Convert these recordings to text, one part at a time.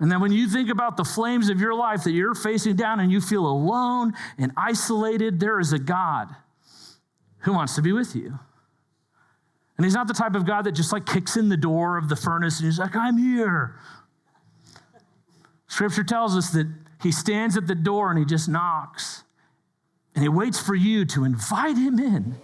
And then when you think about the flames of your life that you're facing down and you feel alone and isolated, there is a God who wants to be with you. And he's not the type of God that just like kicks in the door of the furnace and he's like, I'm here. Scripture tells us that he stands at the door and he just knocks. And he waits for you to invite him in.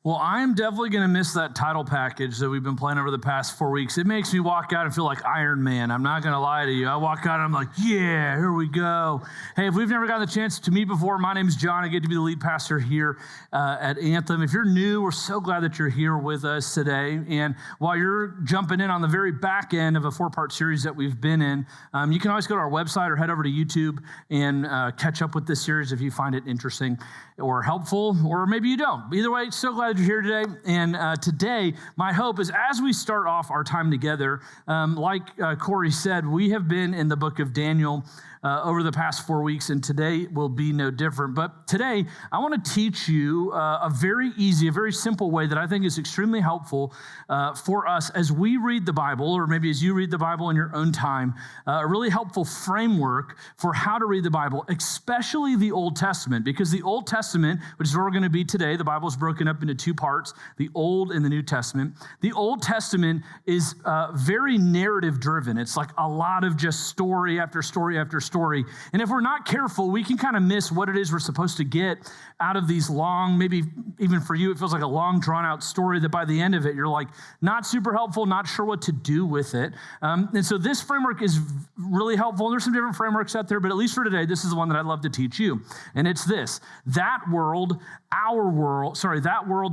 Well, I'm definitely going to miss that title package that we've been playing over the past 4 weeks. It makes me walk out and feel like Iron Man. I'm not going to lie to you. I walk out and I'm like, yeah, here we go. Hey, if we've never gotten the chance to meet before, my name's John. I get to be the lead pastor here at Anthem. If you're new, we're so glad that you're here with us today. And while you're jumping in on the very back end of a 4-part series that we've been in, you can always go to our website or head over to YouTube and catch up with this series if you find it interesting or helpful, or maybe you don't. Either way, so glad you're here today. And today, my hope is as we start off our time together, like Corey said, we have been in the book of Daniel over the past 4 weeks, and today will be no different. But today, I want to teach you a very easy, a very simple way that I think is extremely helpful for us as we read the Bible, or maybe as you read the Bible in your own time, a really helpful framework for how to read the Bible, especially the Old Testament, because the Old Testament, which is where we're going to be today, the Bible is broken up into 2 parts, the Old and the New Testament. The Old Testament is very narrative driven. It's like a lot of just story after story after story. And if we're not careful, we can kind of miss what it is we're supposed to get out of these long, maybe even for you, it feels like a long drawn out story that by the end of it, you're like, not super helpful, not sure what to do with it. And so this framework is really helpful. There's some different frameworks out there, but at least for today, this is the one that I'd love to teach you. And it's this: that world,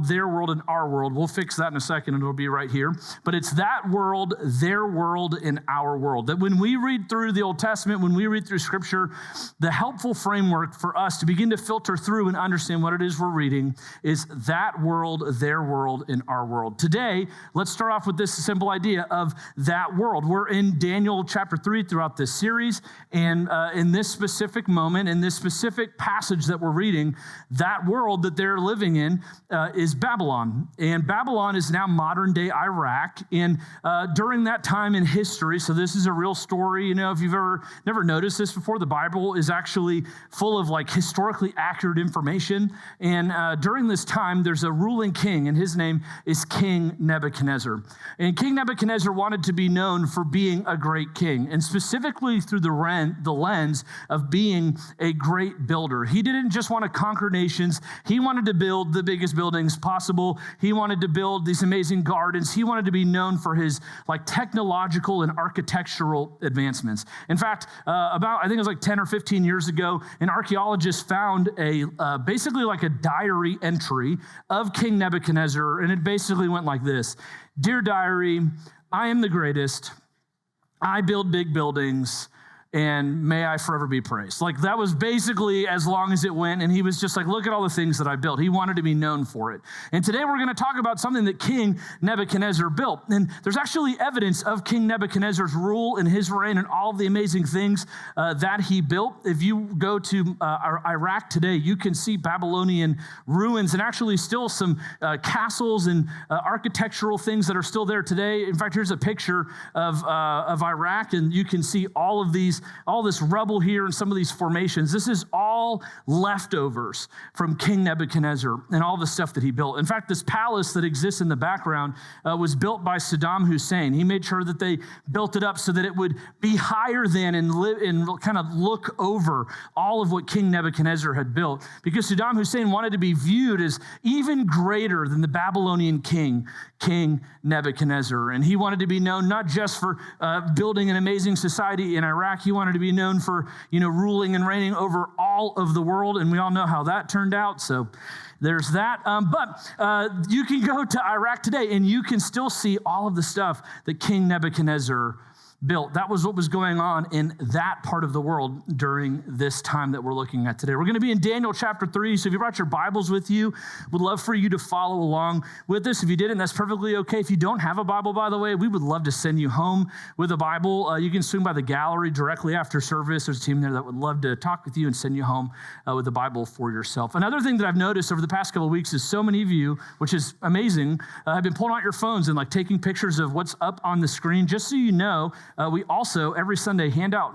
their world, and our world. We'll fix that in a second, and it'll be right here. But it's that world, their world, and our world. That when we read through the Old Testament, when we read through Scripture, the helpful framework for us to begin to filter through and understand what it is we're reading is that world, their world, and our world. Today, let's start off with this simple idea of that world. We're in Daniel chapter 3 throughout this series, and in this specific moment, in this specific passage that we're reading, that world that they're living in is Babylon. And Babylon is now modern day Iraq. And during that time in history, so this is a real story, you know, if you've never noticed this before, the Bible is actually full of like historically accurate information. And during this time, there's a ruling king, and his name is King Nebuchadnezzar. And King Nebuchadnezzar wanted to be known for being a great king, and specifically through the lens of being a great builder. He didn't just want to conquer nations. He wanted to build the biggest buildings possible. He wanted to build these amazing gardens. He wanted to be known for his like technological and architectural advancements. In fact, I think it was like 10 or 15 years ago, an archaeologist found basically like a diary entry of King Nebuchadnezzar, and it basically went like this: "Dear diary, I am the greatest. I build big buildings, and may I forever be praised." Like that was basically as long as it went, and he was just like, look at all the things that I built. He wanted to be known for it. And today we're going to talk about something that King Nebuchadnezzar built. And there's actually evidence of King Nebuchadnezzar's rule and his reign and all of the amazing things that he built. If you go to Iraq today, you can see Babylonian ruins and actually still some castles and architectural things that are still there today. In fact, here's a picture of Iraq, and you can see all of these all this rubble here and some of these formations, this is all leftovers from King Nebuchadnezzar and all the stuff that he built. In fact, this palace that exists in the background was built by Saddam Hussein. He made sure that they built it up so that it would be higher than and kind of look over all of what King Nebuchadnezzar had built, because Saddam Hussein wanted to be viewed as even greater than the Babylonian king, King Nebuchadnezzar. And he wanted to be known not just for building an amazing society in Iraq. He wanted to be known for, ruling and reigning over all of the world. And we all know how that turned out. So there's that. But you can go to Iraq today and you can still see all of the stuff that King Nebuchadnezzar built. That was what was going on in that part of the world during this time that we're looking at today. We're going to be in Daniel chapter 3. So if you brought your Bibles with you, would love for you to follow along with this. If you didn't, that's perfectly okay. If you don't have a Bible, by the way, we would love to send you home with a Bible. You can swing by the gallery directly after service. There's a team there that would love to talk with you and send you home with a Bible for yourself. Another thing that I've noticed over the past couple of weeks is so many of you, which is amazing, have been pulling out your phones and taking pictures of what's up on the screen. Just so you know, we also, every Sunday, hand out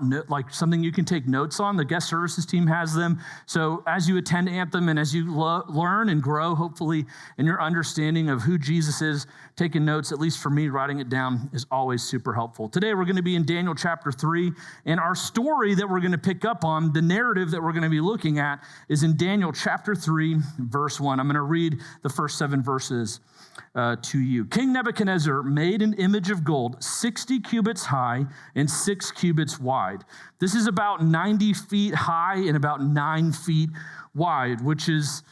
something you can take notes on. The guest services team has them. So as you attend Anthem and as you learn and grow, hopefully, in your understanding of who Jesus is, taking notes, at least for me, writing it down is always super helpful. Today, we're going to be in Daniel chapter 3, and our story that we're going to pick up on, the narrative that we're going to be looking at, is in Daniel chapter 3, verse 1. I'm going to read the first 7 verses to you. King Nebuchadnezzar made an image of gold 60 cubits high and 6 cubits wide. This is about 90 feet high and about 9 feet wide, which is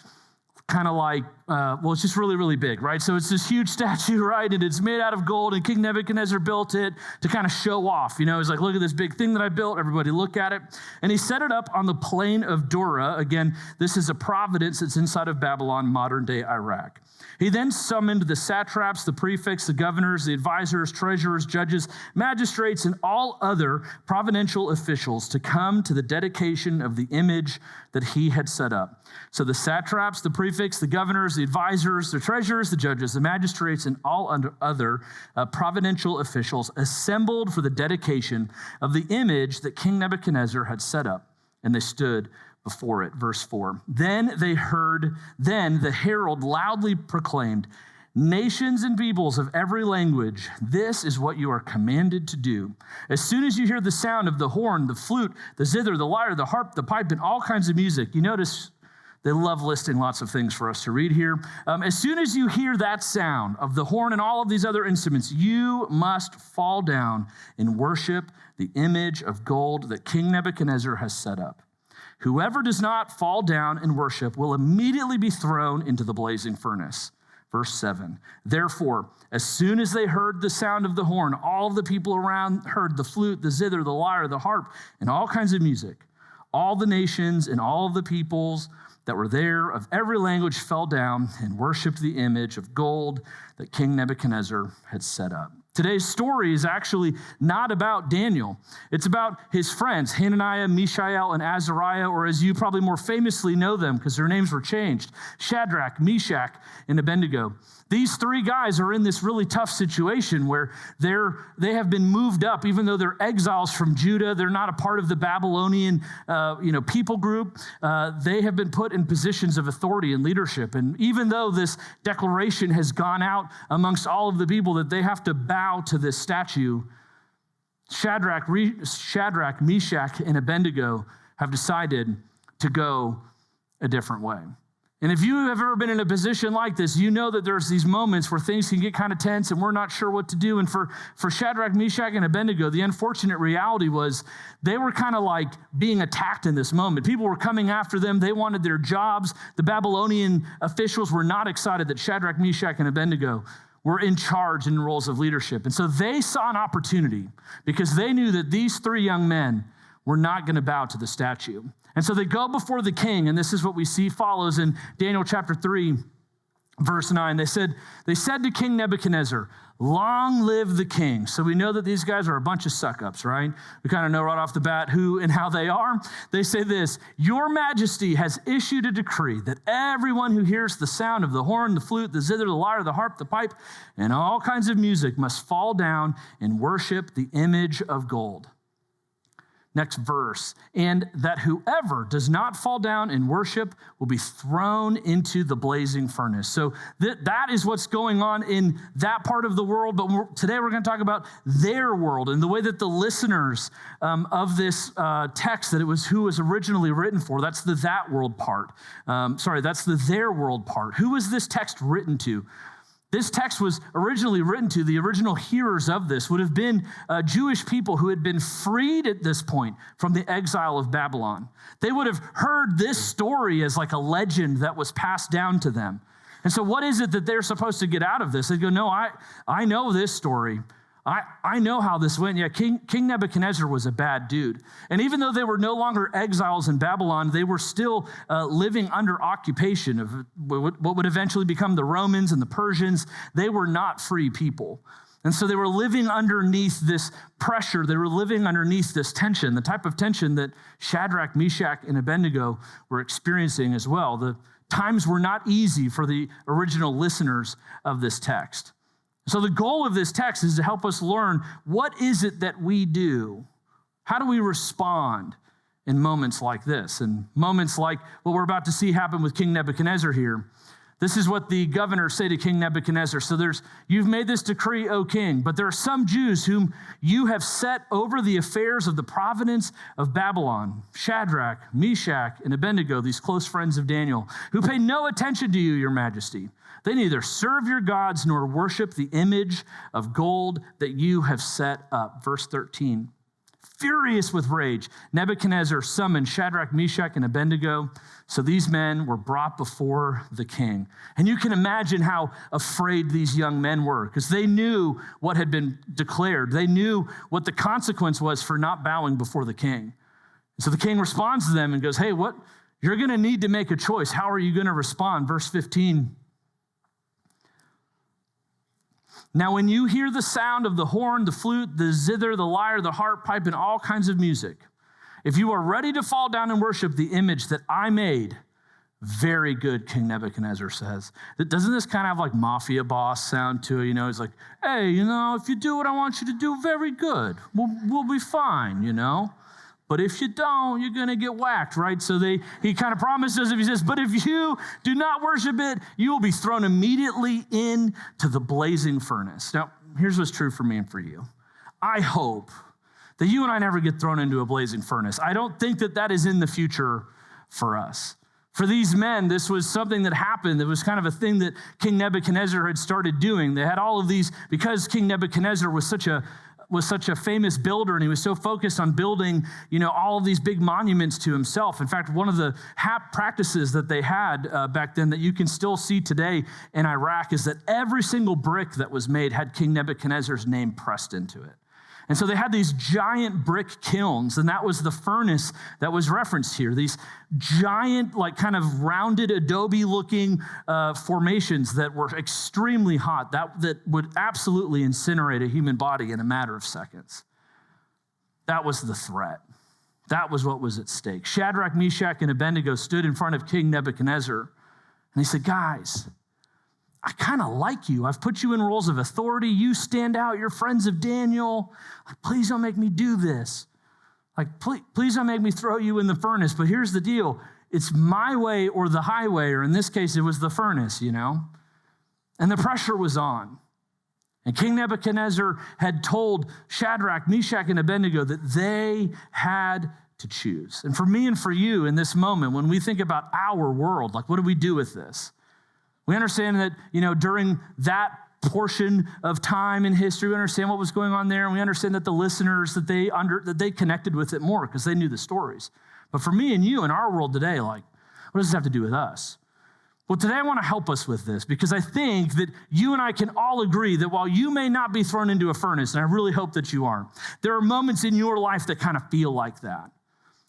kind of like, it's just really, really big, right? So it's this huge statue, right? And it's made out of gold, and King Nebuchadnezzar built it to kind of show off. He's like, look at this big thing that I built. Everybody look at it. And he set it up on the plain of Dura. Again, this is a province that's inside of Babylon, modern-day Iraq. He then summoned the satraps, the prefects, the governors, the advisors, treasurers, judges, magistrates, and all other provincial officials to come to the dedication of the image that he had set up. So the satraps, the prefects, the governors, the advisors, the treasurers, the judges, the magistrates, and all other provincial officials assembled for the dedication of the image that King Nebuchadnezzar had set up, and they stood before it. Verse 4. Then the herald loudly proclaimed, nations and peoples of every language, this is what you are commanded to do. As soon as you hear the sound of the horn, the flute, the zither, the lyre, the harp, the pipe, and all kinds of music. You notice they love listing lots of things for us to read here. As soon as you hear that sound of the horn and all of these other instruments, you must fall down and worship the image of gold that King Nebuchadnezzar has set up. Whoever does not fall down and worship will immediately be thrown into the blazing furnace. Verse 7. Therefore, as soon as they heard the sound of the horn, all the people around heard the flute, the zither, the lyre, the harp, and all kinds of music. All the nations and all the peoples that were there of every language fell down and worshiped the image of gold that King Nebuchadnezzar had set up. Today's story is actually not about Daniel. It's about his friends, Hananiah, Mishael, and Azariah, or as you probably more famously know them because their names were changed, Shadrach, Meshach, and Abednego. These 3 guys are in this really tough situation where they have been moved up, even though they're exiles from Judah. They're not a part of the Babylonian people group. They have been put in positions of authority and leadership. And even though this declaration has gone out amongst all of the people that they have to bow to this statue, Shadrach, Meshach, and Abednego have decided to go a different way. And if you have ever been in a position like this, you know that there's these moments where things can get kind of tense and we're not sure what to do. And for Shadrach, Meshach, and Abednego, the unfortunate reality was they were kind of like being attacked in this moment. People were coming after them. They wanted their jobs. The Babylonian officials were not excited that Shadrach, Meshach, and Abednego were in charge in roles of leadership. And so they saw an opportunity because they knew that these 3 young men were not going to bow to the statue. And so they go before the king, and this is what we see follows in Daniel chapter 3, verse 9. They said to King Nebuchadnezzar, long live the king. So we know that these guys are a bunch of suck-ups, right? We kind of know right off the bat who and how they are. They say this, your majesty has issued a decree that everyone who hears the sound of the horn, the flute, the zither, the lyre, the harp, the pipe, and all kinds of music must fall down and worship the image of gold. Next verse, and that whoever does not fall down and worship will be thrown into the blazing furnace. So that is what's going on in that part of the world, but today we're going to talk about their world and the way that the listeners of this text, that it was who was originally written for, that's the that world part. That's the their world part. Who was this text written to? This text was originally written to, the original hearers of this would have been Jewish people who had been freed at this point from the exile of Babylon. They would have heard this story as like a legend that was passed down to them. And so what is it that they're supposed to get out of this? They go, no, I know this story. I know how this went. Yeah, King Nebuchadnezzar was a bad dude. And even though they were no longer exiles in Babylon, they were still living under occupation of what would eventually become the Romans and the Persians. They were not free people. And so they were living underneath this pressure. They were living underneath this tension, the type of tension that Shadrach, Meshach, and Abednego were experiencing as well. The times were not easy for the original listeners of this text. So the goal of this text is to help us learn, what is it that we do? How do we respond in moments like this? And moments like what we're about to see happen with King Nebuchadnezzar here. This is what the governors say to King Nebuchadnezzar. So you've made this decree, O king, but there are some Jews whom you have set over the affairs of the province of Babylon, Shadrach, Meshach, and Abednego, these close friends of Daniel, who pay no attention to you, your majesty. They neither serve your gods nor worship the image of gold that you have set up. Verse 13. Furious with rage, Nebuchadnezzar summoned Shadrach, Meshach, and Abednego. So these men were brought before the king. And you can imagine how afraid these young men were, because they knew what had been declared. They knew what the consequence was for not bowing before the king. So the king responds to them and goes, hey, what? You're going to need to make a choice. How are you going to respond? Verse 15. Now, when you hear the sound of the horn, the flute, the zither, the lyre, the harp, pipe, and all kinds of music, if you are ready to fall down and worship the image that I made, very good, King Nebuchadnezzar says. Doesn't this kind of have like mafia boss sound to it? You know, he's like, hey, if you do what I want you to do, very good. We'll be fine, But if you don't, you're going to get whacked, right? So he kind of promises, he says, but if you do not worship it, you will be thrown immediately into the blazing furnace. Now, here's what's true for me and for you. I hope that you and I never get thrown into a blazing furnace. I don't think that is in the future for us. For these men, this was something that happened. It was kind of a thing that King Nebuchadnezzar had started doing. They had all of these, because King Nebuchadnezzar was such a famous builder, and he was so focused on building, all of these big monuments to himself. In fact, one of the practices that they had back then that you can still see today in Iraq is that every single brick that was made had King Nebuchadnezzar's name pressed into it. And so they had these giant brick kilns, and that was the furnace that was referenced here. These giant, like kind of rounded adobe-looking formations that were extremely hot, that would absolutely incinerate a human body in a matter of seconds. That was the threat. That was what was at stake. Shadrach, Meshach, and Abednego stood in front of King Nebuchadnezzar, and he said, guys, I kind of like you. I've put you in roles of authority. You stand out. You're friends of Daniel. Please don't make me do this. Please don't make me throw you in the furnace. But here's the deal. It's my way or the highway, or in this case, it was the furnace, And the pressure was on. And King Nebuchadnezzar had told Shadrach, Meshach, and Abednego that they had to choose. And for me and for you in this moment, when we think about our world, what do we do with this? We understand that, during that portion of time in history, we understand what was going on there, and we understand that the listeners, that they connected with it more because they knew the stories. But for me and you in our world today, what does this have to do with us? Well, today I want to help us with this, because I think that you and I can all agree that while you may not be thrown into a furnace, and I really hope that you aren't, there are moments in your life that kind of feel like that.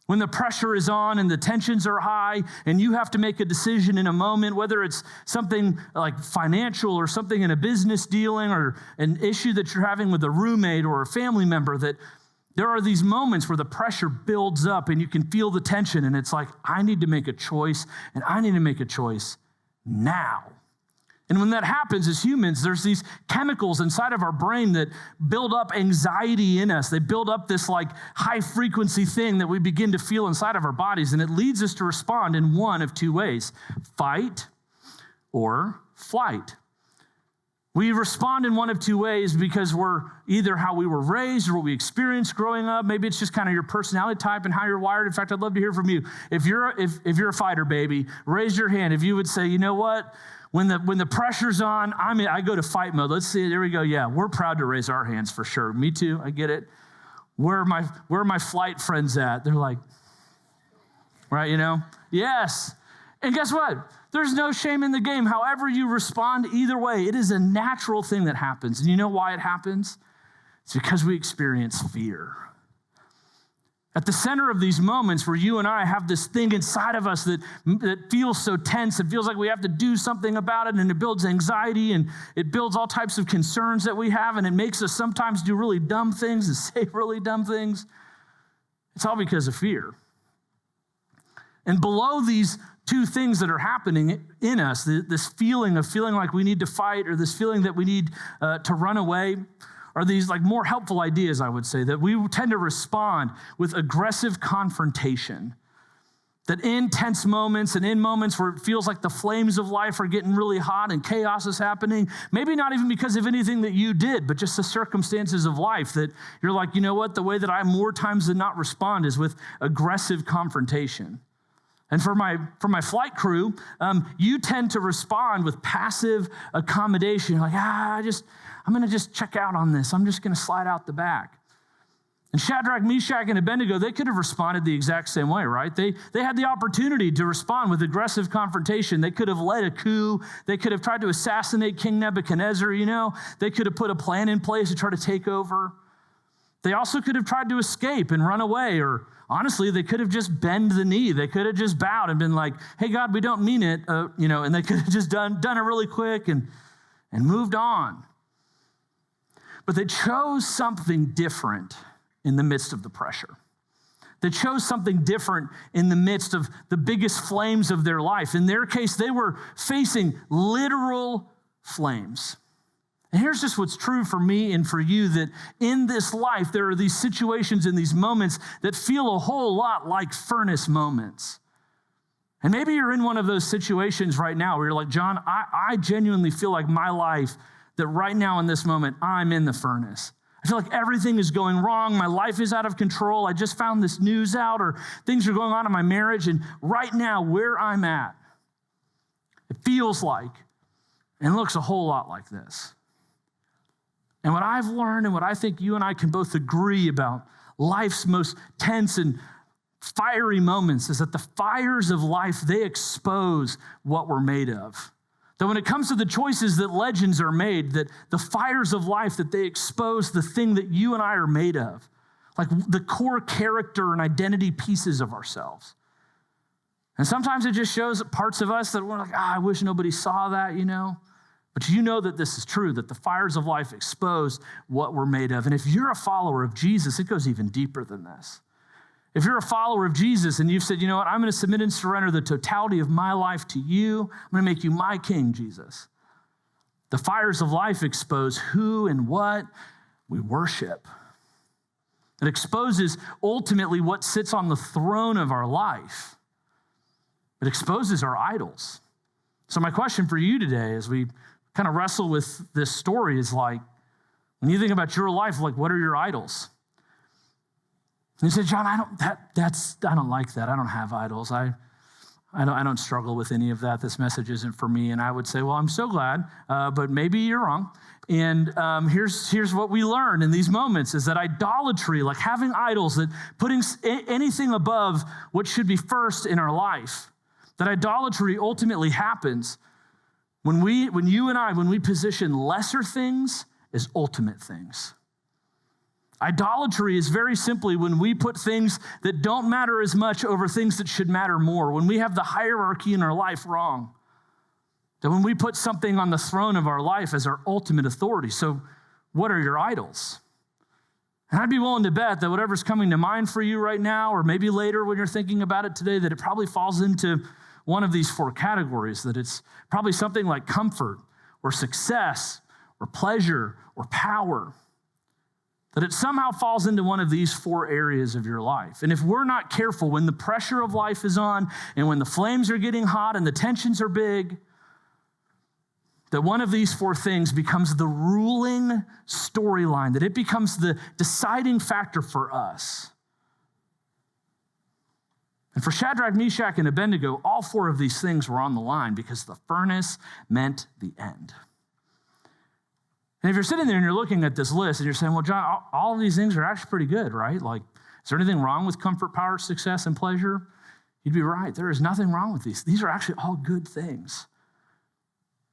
When the pressure is on and the tensions are high and you have to make a decision in a moment, whether it's something like financial or something in a business dealing or an issue that you're having with a roommate or a family member, that there are these moments where the pressure builds up and you can feel the tension, and it's like, I need to make a choice, and I need to make a choice now. And when that happens as humans, there's these chemicals inside of our brain that build up anxiety in us. They build up this like high frequency thing that we begin to feel inside of our bodies. And it leads us to respond in one of two ways: fight or flight. We respond in one of two ways because we're either how we were raised or what we experienced growing up. Maybe it's just kind of your personality type and how you're wired. In fact, I'd love to hear from you. If you're a fighter, baby, raise your hand if you would say, you know what? When the pressure's on, I go to fight mode. Let's see, there we go. Yeah, we're proud to raise our hands for sure. Me too, I get it. Where are my flight friends at? They're like, right, Yes. And guess what? There's no shame in the game. However you respond, either way, it is a natural thing that happens. And you know why it happens? It's because we experience fear. At the center of these moments where you and I have this thing inside of us that feels so tense, it feels like we have to do something about it, and it builds anxiety, and it builds all types of concerns that we have, and it makes us sometimes do really dumb things and say really dumb things. It's all because of fear. And below these two things that are happening in us, this feeling of feeling like we need to fight, or this feeling that we need to run away, are these like more helpful ideas, I would say, that we tend to respond with aggressive confrontation. That in tense moments and in moments where it feels like the flames of life are getting really hot and chaos is happening, maybe not even because of anything that you did, but just the circumstances of life, that you're like, you know what, the way that I more times than not respond is with aggressive confrontation. And for my flight crew, you tend to respond with passive accommodation. Like, I'm going to just check out on this. I'm just going to slide out the back. And Shadrach, Meshach, and Abednego, they could have responded the exact same way, right? They had the opportunity to respond with aggressive confrontation. They could have led a coup. They could have tried to assassinate King Nebuchadnezzar, They could have put a plan in place to try to take over. They also could have tried to escape and run away, or honestly, they could have just bent the knee. They could have just bowed and been like, hey, God, we don't mean it, and they could have just done it really quick and moved on. But they chose something different in the midst of the pressure. They chose something different in the midst of the biggest flames of their life. In their case, they were facing literal flames. And here's just what's true for me and for you, that in this life, there are these situations and these moments that feel a whole lot like furnace moments. And maybe you're in one of those situations right now where you're like, John, I genuinely feel like my life, that right now in this moment, I'm in the furnace. I feel like everything is going wrong. My life is out of control. I just found this news out, or things are going on in my marriage. And right now, where I'm at, it feels like and looks a whole lot like this. And what I've learned, and what I think you and I can both agree about life's most tense and fiery moments, is that the fires of life, they expose what we're made of. That when it comes to the choices that legends are made, that the fires of life, that they expose the thing that you and I are made of, like the core character and identity pieces of ourselves. And sometimes it just shows parts of us that we're like, I wish nobody saw that, But you know that this is true, that the fires of life expose what we're made of. And if you're a follower of Jesus, it goes even deeper than this. If you're a follower of Jesus and you've said, you know what, I'm going to submit and surrender the totality of my life to you. I'm going to make you my king, Jesus. The fires of life expose who and what we worship. It exposes ultimately what sits on the throne of our life. It exposes our idols. So my question for you today, as we kind of wrestle with this story, is like, when you think about your life, like, what are your idols? And you say, John, I don't like that. I don't have idols. I don't struggle with any of that. This message isn't for me. And I would say, well, I'm so glad, but maybe you're wrong. And here's what we learn in these moments, is that idolatry, like having idols, that putting anything above what should be first in our life, that idolatry ultimately happens when we position lesser things as ultimate things. Idolatry is very simply when we put things that don't matter as much over things that should matter more, when we have the hierarchy in our life wrong, that when we put something on the throne of our life as our ultimate authority. So what are your idols? And I'd be willing to bet that whatever's coming to mind for you right now, or maybe later when you're thinking about it today, that it probably falls into one of these four categories, that it's probably something like comfort, or success or pleasure or power, that it somehow falls into one of these 4 areas of your life. And if we're not careful, when the pressure of life is on and when the flames are getting hot and the tensions are big, that one of these 4 things becomes the ruling storyline, that it becomes the deciding factor for us. And for Shadrach, Meshach, and Abednego, all 4 of these things were on the line because the furnace meant the end. And if you're sitting there and you're looking at this list and you're saying, well, John, all of these things are actually pretty good, right? Like, is there anything wrong with comfort, power, success, and pleasure? You'd be right. There is nothing wrong with these. These are actually all good things.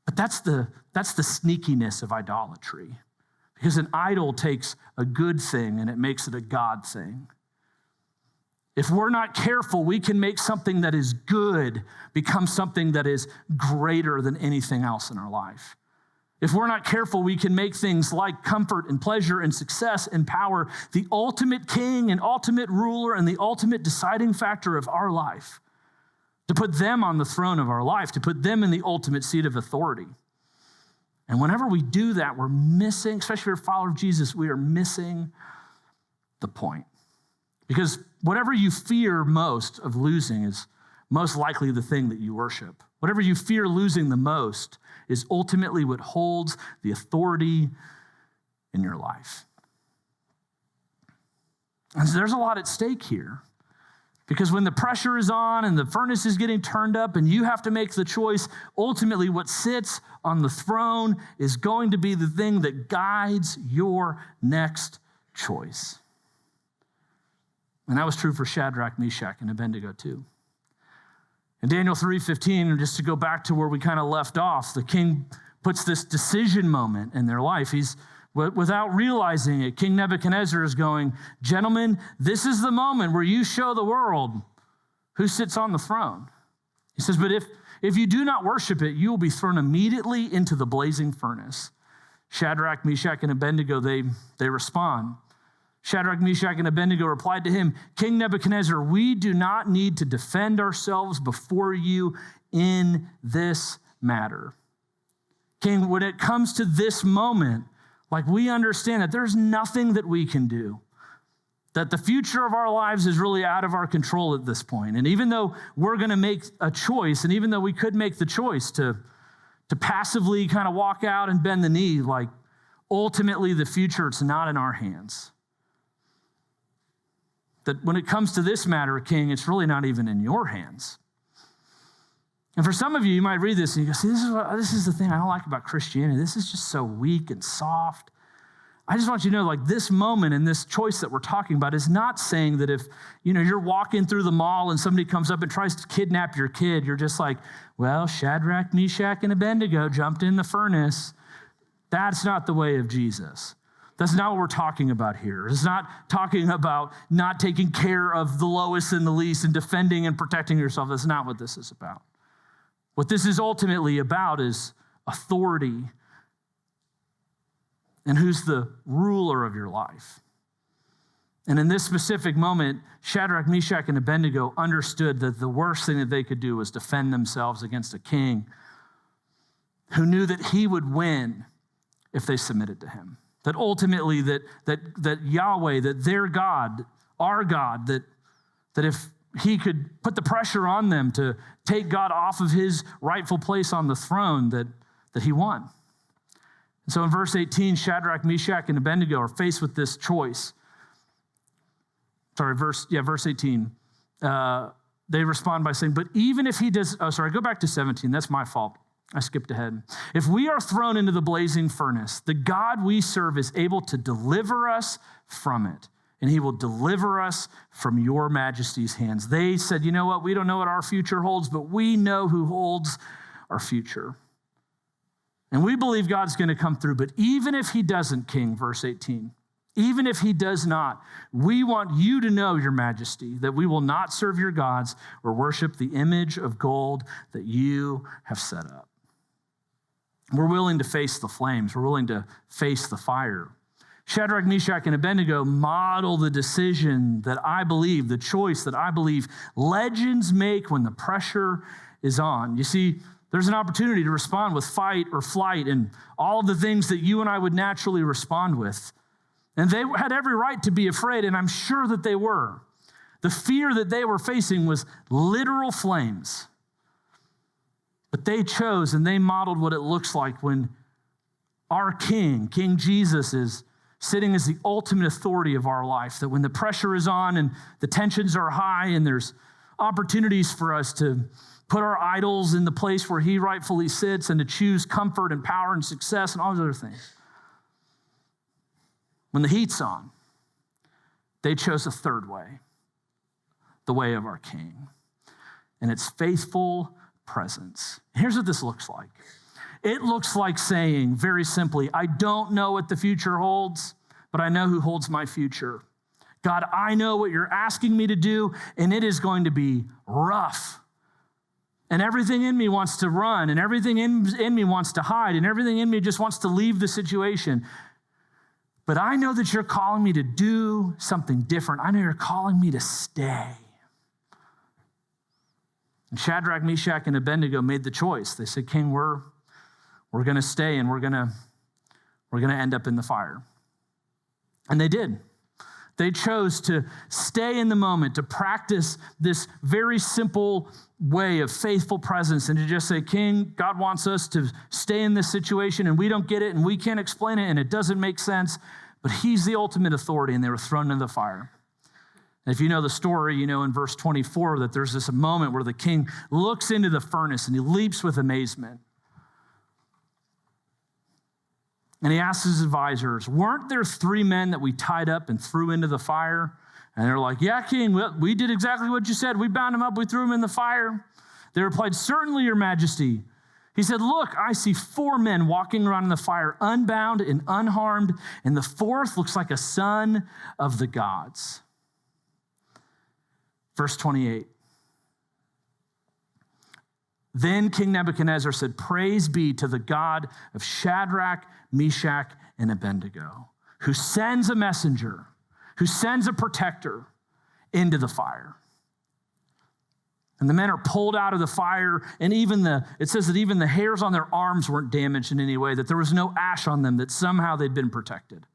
But that's the sneakiness of idolatry, because an idol takes a good thing and it makes it a God thing. If we're not careful, we can make something that is good become something that is greater than anything else in our life. If we're not careful, we can make things like comfort and pleasure and success and power the ultimate king and ultimate ruler and the ultimate deciding factor of our life, to put them on the throne of our life, to put them in the ultimate seat of authority. And whenever we do that, we're missing, especially if you're a follower of Jesus, we are missing the point. Because whatever you fear most of losing is most likely the thing that you worship. Whatever you fear losing the most is ultimately what holds the authority in your life. And so there's a lot at stake here. Because when the pressure is on and the furnace is getting turned up and you have to make the choice, ultimately what sits on the throne is going to be the thing that guides your next choice. And that was true for Shadrach, Meshach, and Abednego too. In Daniel 3:15, just to go back to where we kind of left off, the king puts this decision moment in their life. Without realizing it, King Nebuchadnezzar is going, gentlemen, this is the moment where you show the world who sits on the throne. He says, but if you do not worship it, you will be thrown immediately into the blazing furnace. Shadrach, Meshach, and Abednego, they respond. Shadrach, Meshach, and Abednego replied to him, King Nebuchadnezzar, we do not need to defend ourselves before you in this matter. King, when it comes to this moment, like, we understand that there's nothing that we can do, that the future of our lives is really out of our control at this point. And even though we're going to make a choice, and even though we could make the choice to passively kind of walk out and bend the knee, like, ultimately the future, it's not in our hands. That when it comes to this matter, King, it's really not even in your hands. And for some of you, you might read this and you go, see, this is the thing I don't like about Christianity. This is just so weak and soft. I just want you to know, like, this moment and this choice that we're talking about is not saying that if, you're walking through the mall and somebody comes up and tries to kidnap your kid, you're just like, well, Shadrach, Meshach, and Abednego jumped in the furnace. That's not the way of Jesus. That's not what we're talking about here. It's not talking about not taking care of the lowest and the least and defending and protecting yourself. That's not what this is about. What this is ultimately about is authority and who's the ruler of your life. And in this specific moment, Shadrach, Meshach, and Abednego understood that the worst thing that they could do was defend themselves against a king who knew that he would win if they submitted to him. That ultimately that Yahweh, that their God, our God, that if he could put the pressure on them to take God off of his rightful place on the throne, that he won. And so in verse 18, Shadrach, Meshach, and Abednego are faced with this choice. Verse 18. They respond by saying, but even if he does, go back to 17. That's my fault. I skipped ahead. If we are thrown into the blazing furnace, the God we serve is able to deliver us from it, and he will deliver us from your majesty's hands. They said, you know what? We don't know what our future holds, but we know who holds our future. And we believe God's going to come through. But even if he doesn't, King, verse 18, even if he does not, we want you to know, your majesty, that we will not serve your gods or worship the image of gold that you have set up. We're willing to face the flames. We're willing to face the fire. Shadrach, Meshach, and Abednego model the decision that I believe, the choice that I believe legends make when the pressure is on. You see, There's an opportunity to respond with fight or flight and all of the things that you and I would naturally respond with. And they had every right to be afraid, and I'm sure that they were. The fear that they were facing was literal flames. But they chose and they modeled what it looks like when our King, King Jesus, is sitting as the ultimate authority of our life. That when the pressure is on and the tensions are high and there's opportunities for us to put our idols in the place where he rightfully sits and to choose comfort and power and success and all those other things. When the heat's on, they chose a third way, the way of our King. And it's faithful presence. Here's what this looks like. It looks like saying, very simply, I don't know what the future holds, but I know who holds my future. God, I know what you're asking me to do, and it is going to be rough. And everything in me wants to run, and everything in me wants to hide, and everything in me just wants to leave the situation. But I know that you're calling me to do something different. I know you're calling me to stay. And Shadrach, Meshach, and Abednego made the choice. They said, King, we're going to stay, and we're going to end up in the fire. And they did. They chose to stay in the moment, to practice this very simple way of faithful presence and to just say, King, God wants us to stay in this situation and we don't get it and we can't explain it and it doesn't make sense, but he's the ultimate authority, and they were thrown into the fire. And if you know the story, you know in verse 24 that there's this moment where the king looks into the furnace and he leaps with amazement. And he asks his advisors, weren't there 3 men that we tied up and threw into the fire? And they're like, yeah, King, we did exactly what you said. We bound them up, we threw them in the fire. They replied, certainly, your majesty. He said, look, I see 4 men walking around in the fire, unbound and unharmed, and the 4th looks like a son of the gods. Verse 28. Then King Nebuchadnezzar said, praise be to the God of Shadrach, Meshach, and Abednego, who sends a messenger, who sends a protector into the fire. And the men are pulled out of the fire, and it says that even the hairs on their arms weren't damaged in any way, that there was no ash on them, that somehow they'd been protected.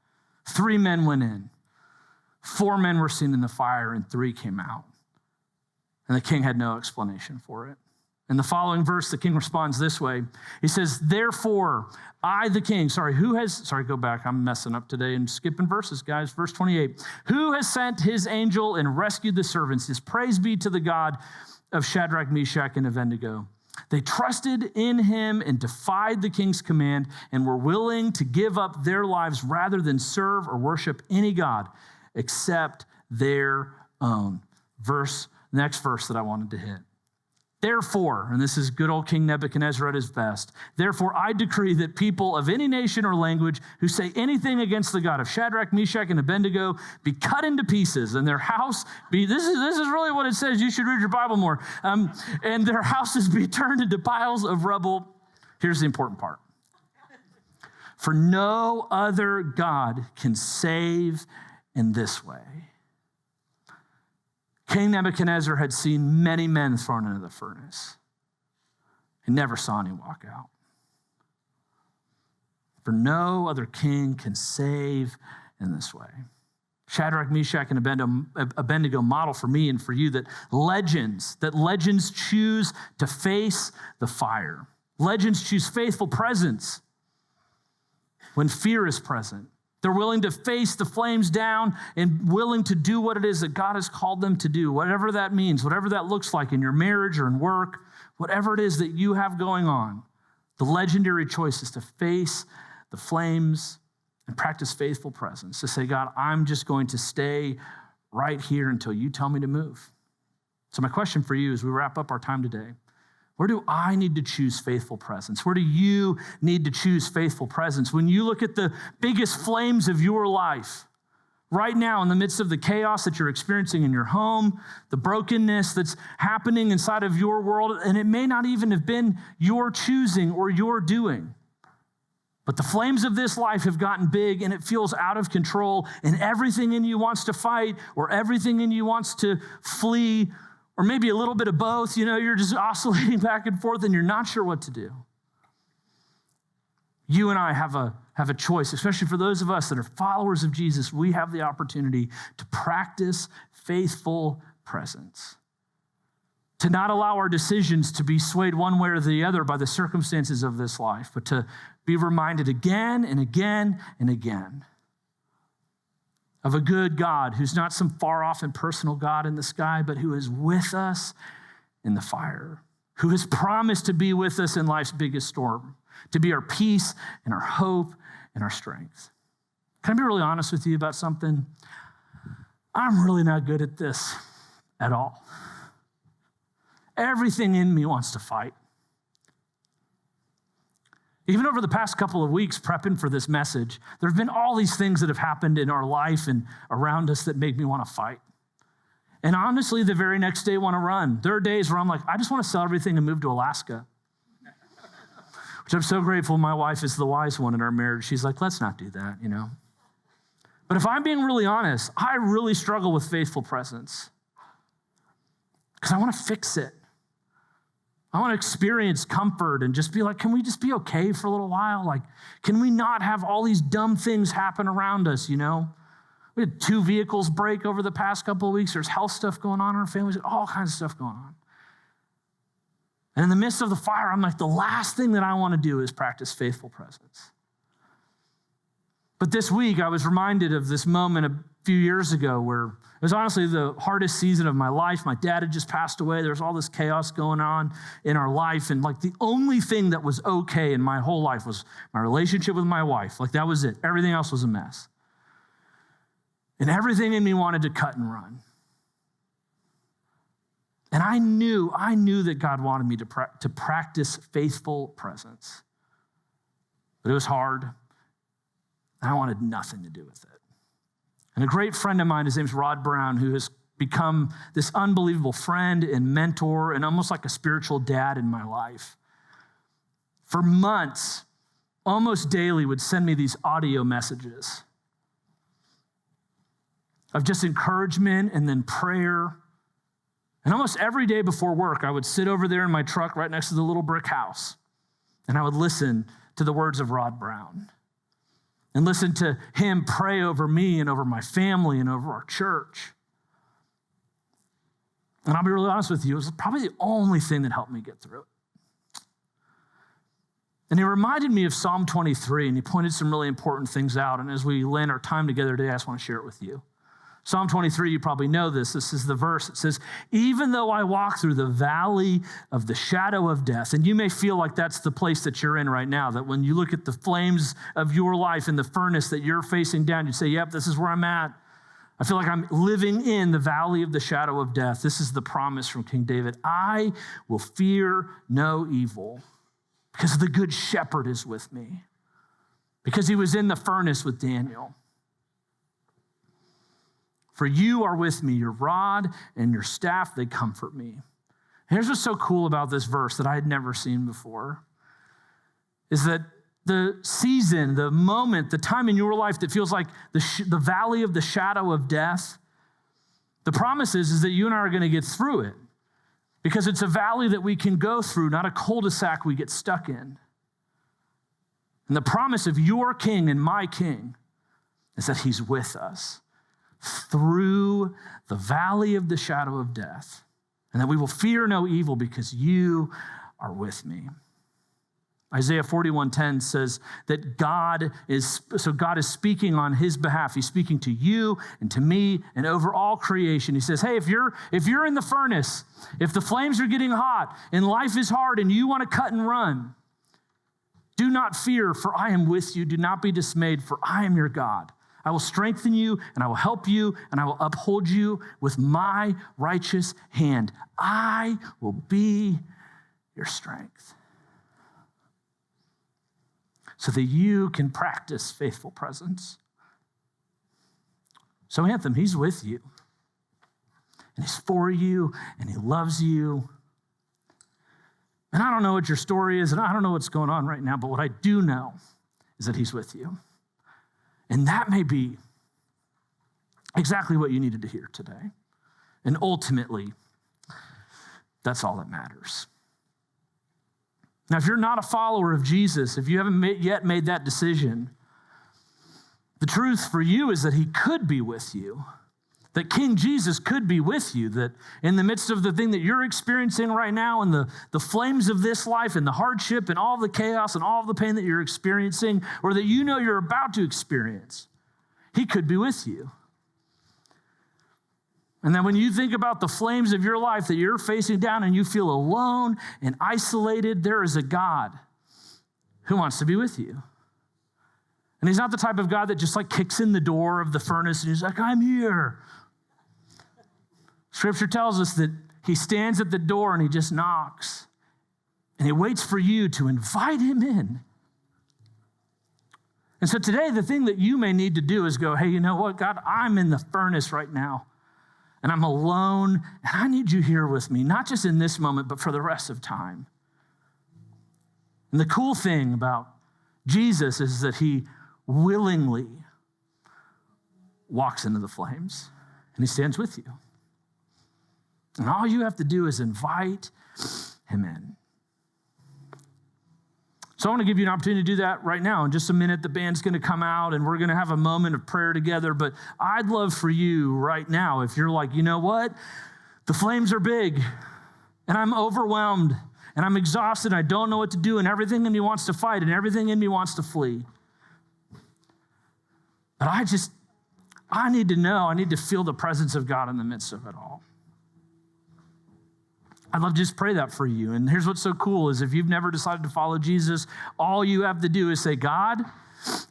3 men went in. 4 men were seen in the fire, and 3 came out. And the king had no explanation for it. In the following verse, the king responds this way. He says, therefore, I, the king, go back. I'm messing up today and skipping verses, guys. Verse 28, who has sent his angel and rescued the servants? His praise be to the God of Shadrach, Meshach, and Abednego. They trusted in him and defied the king's command and were willing to give up their lives rather than serve or worship any god except their own. Next verse that I wanted to hit. Therefore, and this is good old King Nebuchadnezzar at his best, therefore I decree that people of any nation or language who say anything against the God of Shadrach, Meshach, and Abednego be cut into pieces, and their house this is really what it says. You should read your Bible more. And their houses be turned into piles of rubble. Here's the important part. For no other God can save in this way. King Nebuchadnezzar had seen many men thrown into the furnace. He never saw any walk out. For no other king can save in this way. Shadrach, Meshach, and Abednego model for me and for you that legends choose to face the fire. Legends choose faithful presence when fear is present. They're willing to face the flames down and willing to do what it is that God has called them to do, whatever that means, whatever that looks like in your marriage or in work, whatever it is that you have going on. The legendary choice is to face the flames and practice faithful presence, to say, God, I'm just going to stay right here until you tell me to move. So my question for you as we wrap up our time today, where do I need to choose faithful presence? Where do you need to choose faithful presence? When you look at the biggest flames of your life, right now in the midst of the chaos that you're experiencing in your home, the brokenness that's happening inside of your world, and it may not even have been your choosing or your doing, but the flames of this life have gotten big and it feels out of control, and everything in you wants to fight or everything in you wants to flee. Or maybe a little bit of both. You're just oscillating back and forth and you're not sure what to do. You and I have a choice, especially for those of us that are followers of Jesus. We have the opportunity to practice faithful presence, to not allow our decisions to be swayed one way or the other by the circumstances of this life, but to be reminded again and again and again of a good God who's not some far off impersonal God in the sky, but who is with us in the fire, who has promised to be with us in life's biggest storm, to be our peace and our hope and our strength. Can I be really honest with you about something? I'm really not good at this at all. Everything in me wants to fight. Even over the past couple of weeks prepping for this message, there have been all these things that have happened in our life and around us that make me want to fight. And honestly, the very next day want to run. There are days where I'm like, I just want to sell everything and move to Alaska. Which I'm so grateful my wife is the wise one in our marriage. She's like, let's not do that, But if I'm being really honest, I really struggle with faithful presence because I want to fix it. I want to experience comfort and just be like, can we just be okay for a little while? Like, can we not have all these dumb things happen around us, We had 2 vehicles break over the past couple of weeks. There's health stuff going on in our families, all kinds of stuff going on. And in the midst of the fire, I'm like, the last thing that I want to do is practice faithful presence. But this week, I was reminded of this moment a few years ago where it was honestly the hardest season of my life. My dad had just passed away. There was all this chaos going on in our life. And like the only thing that was okay in my whole life was my relationship with my wife. Like that was it. Everything else was a mess. And everything in me wanted to cut and run. And I knew that God wanted me to practice faithful presence. But it was hard. And I wanted nothing to do with it. And a great friend of mine, his name's Rod Brown, who has become this unbelievable friend and mentor and almost like a spiritual dad in my life. For months, almost daily, would send me these audio messages of just encouragement and then prayer. And almost every day before work, I would sit over there in my truck right next to the little brick house, and I would listen to the words of Rod Brown and listen to him pray over me and over my family and over our church. And I'll be really honest with you, it was probably the only thing that helped me get through it. And he reminded me of Psalm 23, and he pointed some really important things out. And as we land our time together today, I just want to share it with you. Psalm 23, you probably know this. This is the verse. It says, even though I walk through the valley of the shadow of death, and you may feel like that's the place that you're in right now, that when you look at the flames of your life in the furnace that you're facing down, you say, yep, this is where I'm at. I feel like I'm living in the valley of the shadow of death. This is the promise from King David. I will fear no evil because the good shepherd is with me, because he was in the furnace with Daniel. For you are with me, your rod and your staff, they comfort me. Here's what's so cool about this verse that I had never seen before, is that the season, the moment, the time in your life that feels like the valley of the shadow of death, the promise is that you and I are going to get through it, because it's a valley that we can go through, not a cul-de-sac we get stuck in. And the promise of your king and my king is that he's with us through the valley of the shadow of death, and that we will fear no evil because you are with me. Isaiah 41:10 says that God is speaking on his behalf. He's speaking to you and to me and over all creation. He says, hey, if you're in the furnace, if the flames are getting hot and life is hard and you want to cut and run, do not fear, for I am with you. Do not be dismayed, for I am your God. I will strengthen you, and I will help you, and I will uphold you with my righteous hand. I will be your strength, so that you can practice faithful presence. So Anthem, he's with you, and he's for you, and he loves you. And I don't know what your story is, and I don't know what's going on right now, but what I do know is that he's with you. And that may be exactly what you needed to hear today. And ultimately, That's all that matters. Now, if you're not a follower of Jesus, if you haven't yet made that decision, the truth for you is that he could be with you, that King Jesus could be with you, that in the midst of the thing that you're experiencing right now and the flames of this life and the hardship and all the chaos and all the pain that you're experiencing or that you know you're about to experience, he could be with you. And then when you think about the flames of your life that you're facing down and you feel alone and isolated, there is a God who wants to be with you. And he's not the type of God that just like kicks in the door of the furnace and he's like, I'm here. Scripture tells us that he stands at the door and he just knocks. And he waits for you to invite him in. And so today, the thing that you may need to do is go, hey, you know what, God, I'm in the furnace right now. And I'm alone, and I need you here with me, not just in this moment, but for the rest of time. And the cool thing about Jesus is that he willingly walks into the flames, and he stands with you. And all you have to do is invite him in. So I want to give you an opportunity to do that right now. In just a minute, the band's going to come out and we're going to have a moment of prayer together. But I'd love for you right now, if you're like, you know what? The flames are big and I'm overwhelmed and I'm exhausted. And I don't know what to do and everything in me wants to fight and everything in me wants to flee. But I need to know, I need to feel the presence of God in the midst of it all. I'd love to just pray that for you. And here's what's so cool is if you've never decided to follow Jesus, all you have to do is say, God,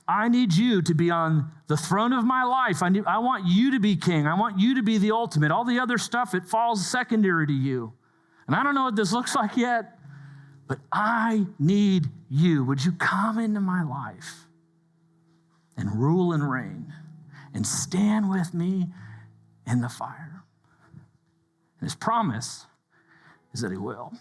I need you to be on the throne of my life. I want you to be king. I want you to be the ultimate. All the other stuff, it falls secondary to you. And I don't know what this looks like yet, but I need you. Would you come into my life and rule and reign and stand with me in the fire? And his promise is that he will.